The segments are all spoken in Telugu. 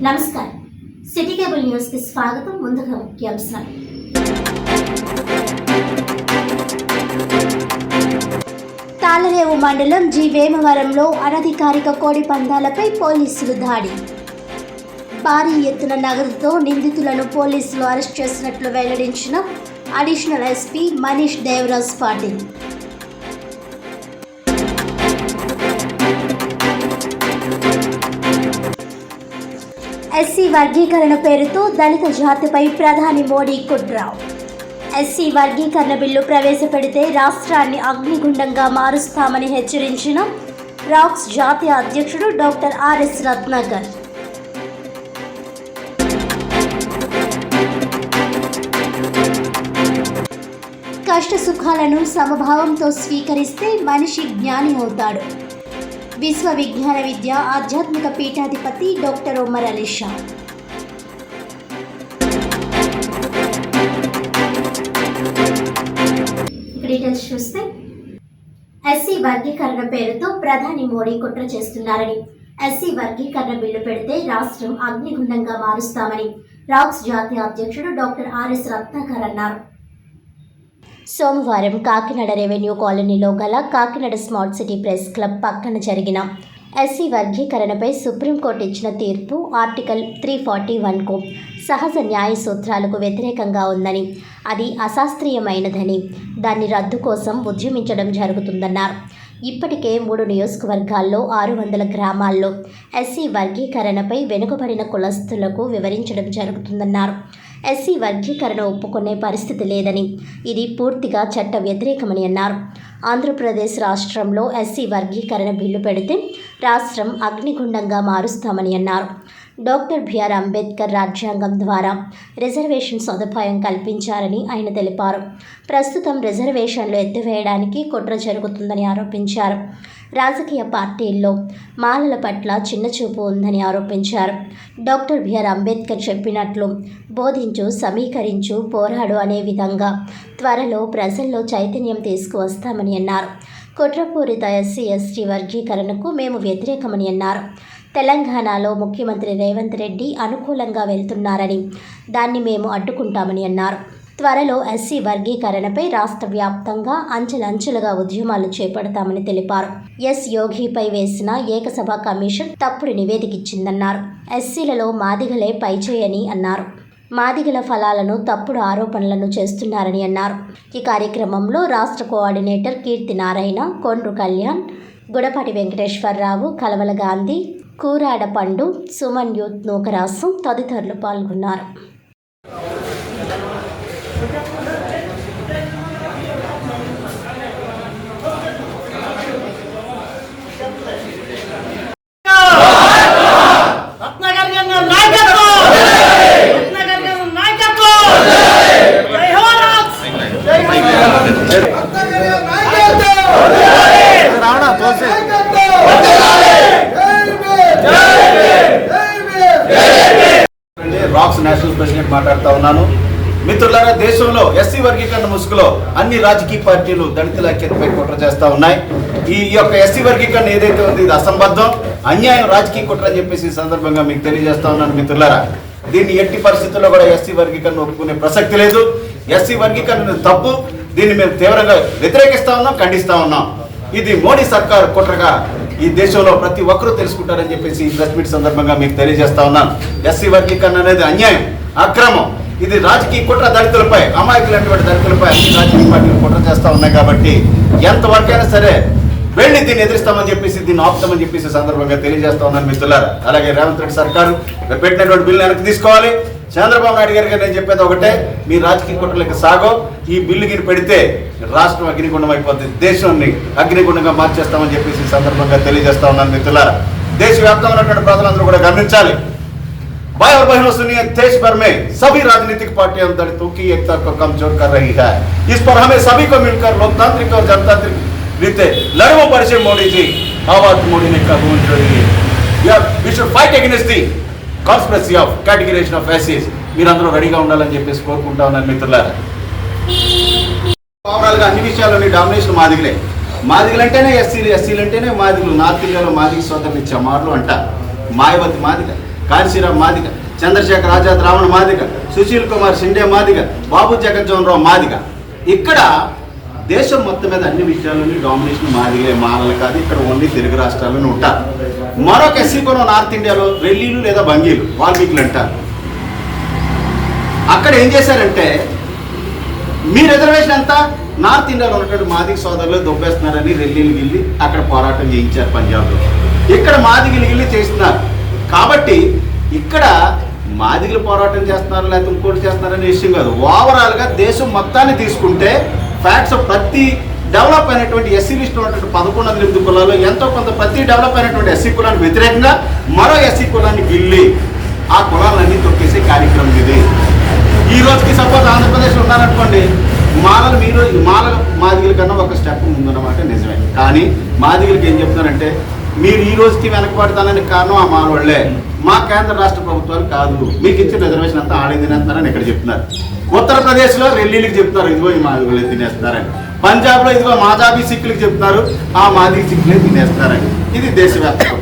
నమస్కారం సిటీ కేబుల్ న్యూస్ కి స్వాగతం. ముందుగా ముఖ్యాంశాలు. తాళరేవు మండలం జి వేమవరంలో అనధికారిక కోడి పందాలపై పోలీసులు దాడి. భారీ ఎత్తున నగదుతో నిందితులను పోలీసులు అరెస్ట్ చేసినట్లు వెల్లడించిన additional SP Manish Devaraj Patil. SC వర్గీకరణ పేరుతో దళిత జాతిపై ప్రధాని మోడీ కుట్ర. ఎస్సీ వర్గీకరణ బిల్లు ప్రవేశపెడితే రాష్ట్రాన్ని అగ్నిగుండంగా మారుస్తామని హెచ్చరించిన రాక్స్ జాతీయ అధ్యక్షుడు డాక్టర్ ఆర్ఎస్ రత్నాకర్. కష్ట సుఖాలను సమభావంతో స్వీకరిస్తే మనిషి జ్ఞాని అవుతాడు. విశ్వ విజ్ఞాన విద్య ఆధ్యాత్మిక పీఠాధిపతి డాక్టర్ ఉమర్ అలీ షా. డీటెయిల్స్ చూస్తే ఎస్సీ వర్గీకరణ పేరుతో ప్రధాని మోడీ కుట్ర చేస్తున్నారని, ఎస్సీ వర్గీకరణ బిల్లు పెడితే రాష్ట్రం అగ్నిగుండంగా మారుస్తామని రాక్స్ జాతీయ అధ్యక్షుడు డాక్టర్ ఆర్ఎస్ రత్నాకర్ అన్నారు. సోమవారం కాకినాడ రెవెన్యూ కాలనీలో గల Kakinada smart city press club పక్కన జరిగిన ఎస్సీ వర్గీకరణపై సుప్రీంకోర్టు ఇచ్చిన తీర్పు ఆర్టికల్ 341కు సహజ న్యాయ సూత్రాలకు వ్యతిరేకంగా ఉందని, అది అశాస్త్రీయమైనదని, దాన్ని రద్దు కోసం ఉద్యమించడం జరుగుతుందన్నారు. ఇప్పటికే 3 నియోజకవర్గాల్లో 600 గ్రామాల్లో ఎస్సీ వర్గీకరణపై వెనుకబడిన కులస్తులకు వివరించడం జరుగుతుందన్నారు. ఎస్సీ వర్గీకరణ ఒప్పుకునే పరిస్థితి లేదని, ఇది పూర్తిగా చట్ట వ్యతిరేకమని అన్నారు. ఆంధ్రప్రదేశ్ రాష్ట్రంలో ఎస్సీ వర్గీకరణ బిల్లు పెడితే రాష్ట్రం అగ్నిగుండంగా మారుస్తామని అన్నారు. డాక్టర్ బిఆర్ అంబేద్కర్ రాజ్యాంగం ద్వారా రిజర్వేషన్ సదుపాయం కల్పించారని ఆయన తెలిపారు. ప్రస్తుతం రిజర్వేషన్లు ఎత్తివేయడానికి కుట్ర జరుగుతుందని ఆరోపించారు. రాజకీయ పార్టీల్లో మాలల పట్ల చిన్నచూపు ఉందని ఆరోపించారు. డాక్టర్ బిఆర్ అంబేద్కర్ చెప్పినట్లు బోధించు, సమీకరించు, పోరాడు అనే విధంగా త్వరలో ప్రజల్లో చైతన్యం తీసుకువస్తామని అన్నారు. కుట్రపూరిత ఎస్సీ ఎస్టీ వర్గీకరణకు మేము వ్యతిరేకమని అన్నారు. తెలంగాణలో ముఖ్యమంత్రి రేవంత్ రెడ్డి అనుకూలంగా వెళ్తున్నారని, దాన్ని మేము అడ్డుకుంటామని అన్నారు. త్వరలో ఎస్సీ వర్గీకరణపై రాష్ట్ర వ్యాప్తంగా అంచెలంచెలుగా ఉద్యమాలు చేపడతామని తెలిపారు. ఎస్ యోగిపై వేసిన ఏకసభ కమిషన్ తప్పుడు నివేదిక ఇచ్చిందన్నారు. ఎస్సీలలో మాదిగలే పైచేయని అన్నారు. మాదిగల ఫలాలను తప్పుడు ఆరోపణలను చేస్తున్నారని అన్నారు. ఈ కార్యక్రమంలో రాష్ట్ర కోఆర్డినేటర్ కీర్తి నారాయణ, కొండ్రు కళ్యాణ్, గుడపాటి వెంకటేశ్వరరావు, కలవల గాంధీ, కూరాడ పండు, సుమన్ యూత్ నూకరాసు తదితరులు పాల్గొన్నారు. రాక్స్ నేషనల్ ప్రెసిడెంట్ మాట్లాడుతూ ఉన్నాను. మిత్రులారా, దేశంలో ఎస్సీ వర్గీకరణ ముసుగులో అన్ని రాజకీయ పార్టీలు దళితుల ఐక్యతపై కుట్ర చేస్తూ ఉన్నాయి. ఈ యొక్క ఎస్సీ వర్గీకరణ ఏదైతే ఉంది, ఇది అసంబద్ధం, అన్యాయం, రాజకీయ కుట్ర అని చెప్పేసి ఈ సందర్భంగా మీకు తెలియజేస్తా ఉన్నాను. మిత్రులారా, దీన్ని ఎట్టి పరిస్థితుల్లో కూడా ఎస్సీ వర్గీకరణ ఒప్పుకునే ప్రసక్తి లేదు. ఎస్సీ వర్గీకరణ తప్పు. దీన్ని మేము తీవ్రంగా వ్యతిరేకిస్తా ఉన్నాం, ఖండిస్తా ఉన్నాం. ఇది మోడీ సర్కార్ కుట్రగా ఈ దేశంలో ప్రతి ఒక్కరూ తెలుసుకుంటారని చెప్పేసి ఈ ప్రెస్ మీట్ సందర్భంగా మీకు తెలియజేస్తా ఉన్నాను. ఎస్సీ వర్గీకరణ అనేది అన్యాయం, అక్రమం. ఇది రాజకీయ కుట్ర, దళితులపై, అమాయకులైనటువంటి దళితులపై అన్ని రాజకీయ పార్టీలు కుట్ర చేస్తూ ఉన్నాయి. కాబట్టి ఎంతవరకైనా సరే వెళ్ళి దీన్ని ఎదిరిస్తామని చెప్పేసి, దీన్ని ఆపుతామని చెప్పేసి సందర్భంగా తెలియజేస్తా ఉన్నాను మిత్రులారా. అలాగే రేవంత్ రెడ్డి సర్కారు పెట్టినటువంటి బిల్లు వెనక్కి తీసుకోవాలి. చంద్రబాబు నాయుడు గారికి నేను చెప్పేది ఒకటే, మీ రాజకీయ కుట్రలకు సాగో. ఈ బిల్లు గిరి పెడితే రాష్ట్రం అగ్నిగుండం అయిపోతుంది, దేశాన్ని అగ్నిగుండంగా మార్చేస్తామని చెప్పేసి సందర్భంగా తెలియజేస్తా ఉన్నాను మిత్రులారా. దేశవ్యాప్తంగా ఉన్నటువంటి ప్రజలందరూ కూడా గమనించాలి. भाई और बहनों सुनिए, देश भर में सभी राजनीतिक पार्टियां दलितों की एकता को कमजोर कर रही है. इस पर हमें सभी को मिलकर लोकतांत्रिक और जनतांत्रिक रीते लड़वों पर से मोदी जी आवाज मोदी ने कबूल जोड़ी है. We should fight against the conspiracy of categorization of SCs. మీరందరూ రెడీగా ఉండాలని చెప్పేసి కోరుకుంటా ఉన్నాను మిత్రులారా. ఓవరాల్గా అన్ని విషయాల్లోని డామినేషన్ మాదిగలే. మాదిగలంటేనే ఎస్సీలు, ఎస్సీలు అంటేనే మాదిగలు. నార్త్ ఇండియాలో మాదిగ సోదరులు ఇచ్చే మాటలు అంట. మాయవతి మాదిగ, కాశీరామ్ మాదిగ, చంద్రశేఖర్ ఆజాద్ రావణ మాదిగ, సుశీల్ కుమార్ షిండే మాదిగ, బాబు జగజ్జీవన్ రావు మాదిగ. ఇక్కడ దేశం మొత్తం మీద అన్ని విషయాల్లోని డామినేషన్ మాదిగే, మాలలు కాదు. ఇక్కడ ఓన్లీ తెలుగు రాష్ట్రాల్లోనే ఉంటారు. మరొక ఎస్సీ కులం నార్త్ ఇండియాలో రెల్లీలు లేదా బంగీలు, వాల్మీకులు అంటారు. అక్కడ ఏం చేశారంటే మీ రిజర్వేషన్ అంతా నార్త్ ఇండియాలో ఉన్నటువంటి మాదిగ సోదరులు దొబ్బేస్తున్నారని రెల్లీలు గిల్లి అక్కడ పోరాటం చేయించారు పంజాబ్లో. ఇక్కడ మాదిగలు గిల్లి చేస్తున్నారు. కాబట్టి ఇక్కడ మాదిగలు పోరాటం చేస్తున్నారు లేకపోతే ఇంకోటి చేస్తున్నారనే విషయం కాదు. ఓవరాల్గా దేశం మొత్తాన్ని తీసుకుంటే ఫ్యాక్ట్స్ ప్రతి డెవలప్ అయినటువంటి ఎస్సీ లిస్టులో ఉన్నటువంటి 1108 కులాలు ఎంతో కొంత ప్రతి డెవలప్ అయినటువంటి ఎస్సీ కులానికి వ్యతిరేకంగా మరో ఎస్సీ కులాన్ని గిల్లి ఆ కులాలన్నీ తొక్కేసే కార్యక్రమం ఇది. ఈ రోజుకి సపోజ్ ఆంధ్రప్రదేశ్లో ఉన్నారనుకోండి, మాలల మాదిగల కన్నా ఒక స్టెప్ ముందున్నమాట నిజమే. కానీ మాదిగలకి ఏం చెప్తున్నారంటే మీరు ఈ రోజుకి వెనకబడతానని కారణం ఆ మాలవాళ్లే, మా కేంద్ర రాష్ట్ర ప్రభుత్వాలు కాదు, మీకు ఇచ్చిన రిజర్వేషన్ అంతా ఆడే తినేస్తున్నారని ఇక్కడ చెప్తున్నారు. ఉత్తరప్రదేశ్లో రెల్లీలకు చెప్తున్నారు ఇదిగో ఈ మాదిగలే తినేస్తున్నారని. పంజాబ్లో ఇదిగో మాజాబీ సిక్కులకు చెప్తున్నారు ఆ మాదిగ సిక్కులే తినేస్తున్నారని. ఇది దేశవ్యాప్తంగా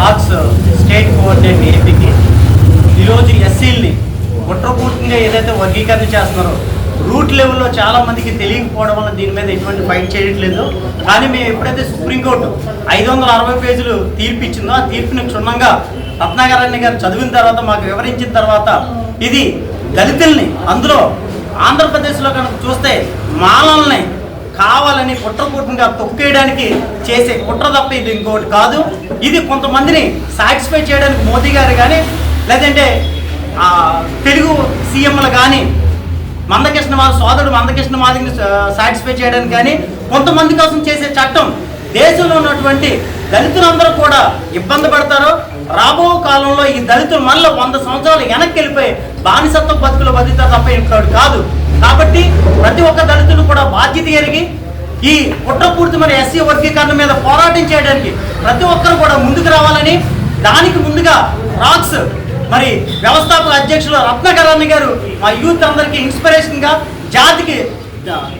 రాక్స్ స్టేట్ కోఆర్డినేట్ ఏపీకి ఈరోజు ఎస్సీల్ని కుట్రపూర్తిగా ఏదైతే వర్గీకరణ చేస్తున్నారో రూట్ లెవెల్లో చాలా మందికి తెలియకపోవడం వల్ల దీని మీద ఎటువంటి ఫైట్ చేయట్లేదు. కానీ మేము ఎప్పుడైతే సుప్రీంకోర్టు 560 పేజీలు తీర్పు ఇచ్చిందో ఆ తీర్పుని క్షుణ్ణంగా రత్నాకరణి గారు చదివిన తర్వాత మాకు వివరించిన తర్వాత ఇది దళితుల్ని, అందులో ఆంధ్రప్రదేశ్లో కనుక చూస్తే మాలల్ని కావాలని కుట్రపూర్తిగా తొక్కేయడానికి చేసే కుట్ర తప్ప ఇది ఇంకోటి కాదు. ఇది కొంతమందిని సాటిస్ఫై చేయడానికి మోదీ గారు కానీ లేదంటే తెలుగు సీఎంలు కానీ సోదరుడు మందకృష్ణ మాదిగని సాటిస్ఫై చేయడానికి కానీ కొంతమంది కోసం చేసే చట్టం దేశంలో ఉన్నటువంటి దళితులందరూ కూడా ఇబ్బంది పడతారు. రాబో కాలంలో ఈ దళితులు మళ్ళీ 100 సంవత్సరాలు వెనక్కి వెళ్ళిపోయి బానిసత్వ బతుకులు బతుకుతారు తప్ప ఇంకోటి కాదు. కాబట్టి ప్రతి ఒక్క దళితులు కూడా బాధ్యత ఎరిగి ఈ కుట్రపూర్తిమైన ఎస్సీ వర్గీకరణ మీద పోరాటం చేయడానికి ప్రతి ఒక్కరు కూడా ముందుకు రావాలని, దానికి ముందుగా రాక్స్ మరి వ్యవస్థాపక అధ్యక్షులు రత్నాకరణి గారు మా యూత్ అందరికీ ఇన్స్పిరేషన్గా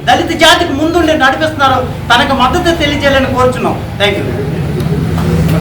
దళిత జాతికి ముందుండి నడిపిస్తున్నారు. తనకు మద్దతు తెలియజేయాలని కోరుచున్నాం. Thank you.